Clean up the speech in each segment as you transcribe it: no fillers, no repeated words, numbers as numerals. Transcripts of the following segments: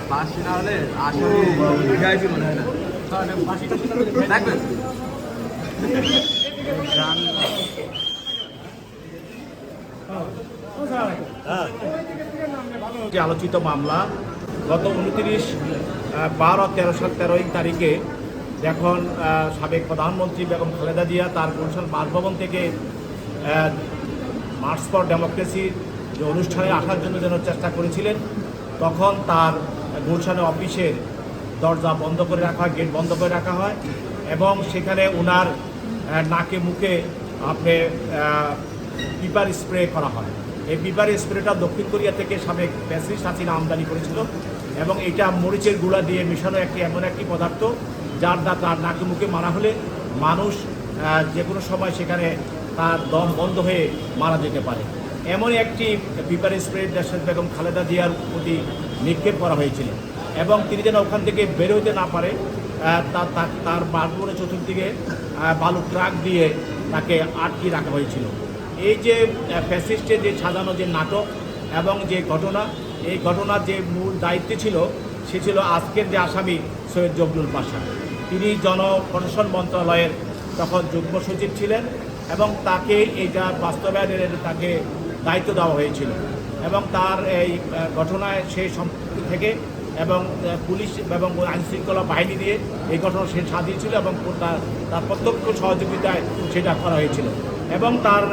ফাঁসি না হলে আসলে ভিআইপি মনে হয় না। দেখবেন যে আলোচিত মামলা গত 29/12/13 তারিখে যখন সাবেক প্রধানমন্ত্রী বেগম খালেদা জিয়া তার গুলশান বাসভবন থেকে মার্চ ফর ডেমোক্রেসির যে অনুষ্ঠানে আসার জন্য যেন চেষ্টা করেছিলেন, তখন তার গুলশানের অফিসের দরজা বন্ধ করে রাখা হয়, গেট বন্ধ করে রাখা হয় এবং সেখানে ওনার নাকে মুখে আপনি পিপার স্প্রে করা হয়। এই পিপার স্প্রেটা দক্ষিণ কোরিয়া থেকে সাবেক প্রেসিডেন্ট হাসিনা আমদানি করেছিল এবং এটা মরিচের গুঁড়া দিয়ে মেশানো এমন একটি পদার্থ যার তার নাকে মুখে মারা হলে মানুষ যে কোনো সময় সেখানে তার দম বন্ধ হয়ে মারা যেতে পারে। এমন একটি পিপার স্প্রে দেশের বেগম খালেদা জিয়ার প্রতি নিক্ষেপ করা হয়েছিল এবং তিনি যেন ওখান থেকে বের হতে না পারে তার বাসভবনের চতুর্দিকে বালু ট্রাক দিয়ে তাকে আটকে রাখা হয়েছিল। এই যে ফ্যাসিস্টের যে সাজানো যে নাটক এবং যে ঘটনা, এই ঘটনার যে মূল দায়িত্ব ছিল সে ছিল আজকের যে আসামি সৈয়দ জবলুল পাশা। তিনি জনপ্রশাসন মন্ত্রণালয়ের তখন যুগ্ম সচিব ছিলেন এবং তাকে এইটা বাস্তবায়নের তাকে দায়িত্ব দেওয়া হয়েছিল এবং তার এই ঘটনায় সেই সম্পৃক্ত থেকে এবং পুলিশ এবং আইনশৃঙ্খলা বাহিনী দিয়ে এই ঘটনা সে সাজিয়েছিল এবং তার প্রত্যক্ষ সহযোগিতায় সেটা করা হয়েছিল। এবং তার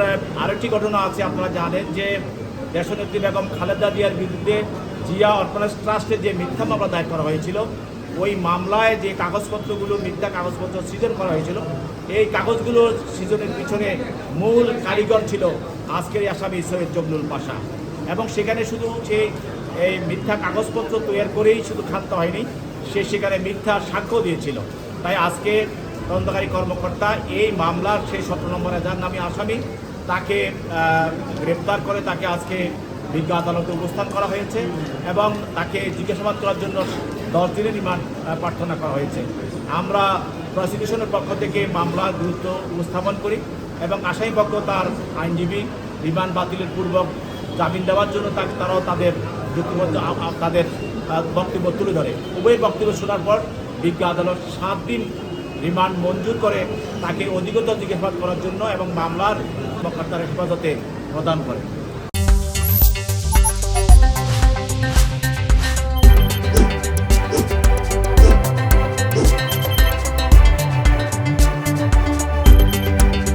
আরেকটি ঘটনা আছে, আপনারা জানেন যে দেশনেত্রী বেগম খালেদা জিয়ার বিরুদ্ধে জিয়া অর্ফানেজ ট্রাস্টে যে মিথ্যা মামলা দায়ের করা হয়েছিল, ওই মামলায় যে কাগজপত্রগুলো মিথ্যা কাগজপত্র সৃজন করা হয়েছিল, এই কাগজগুলো সৃজনের পিছনে মূল কারিগর ছিল আজকের আসামি সৈয়দ জবলুল পাশা। এবং সেখানে শুধু সে এই মিথ্যা কাগজপত্র তৈরি করেই শুধু ক্ষান্ত হয়নি, সে সেখানে মিথ্যা সাক্ষ্য দিয়েছিল। তাই আজকে তদন্তকারী কর্মকর্তা এই মামলার সেই 17 নম্বর এজাহার নামী আসামি তাকে গ্রেপ্তার করে তাকে আজকে বিজ্ঞ আদালতে উপস্থান করা হয়েছে এবং তাকে জিজ্ঞাসাবাদ করার জন্য 10 দিনের রিমান্ড প্রার্থনা করা হয়েছে। আমরা প্রসিকিউশনের পক্ষ থেকে মামলার গুরুত্ব উপস্থাপন করি এবং আসামি পক্ষ তার আইনজীবী রিমান্ড বাতিলের পূর্বক জামিন দেওয়ার জন্য তারাও তাদের যুক্তিবদ্ধ তাদের বক্তব্য তুলে ধরে। উভয় বক্তব্য শোনার পর বিজ্ঞ আদালত 7 দিন রিমান্ড মঞ্জুর করে তাকে অধিকতর জিজ্ঞাসাবাদ করার জন্য এবং মামলার কর্মকর্তার হেফাজতে প্রদান করে।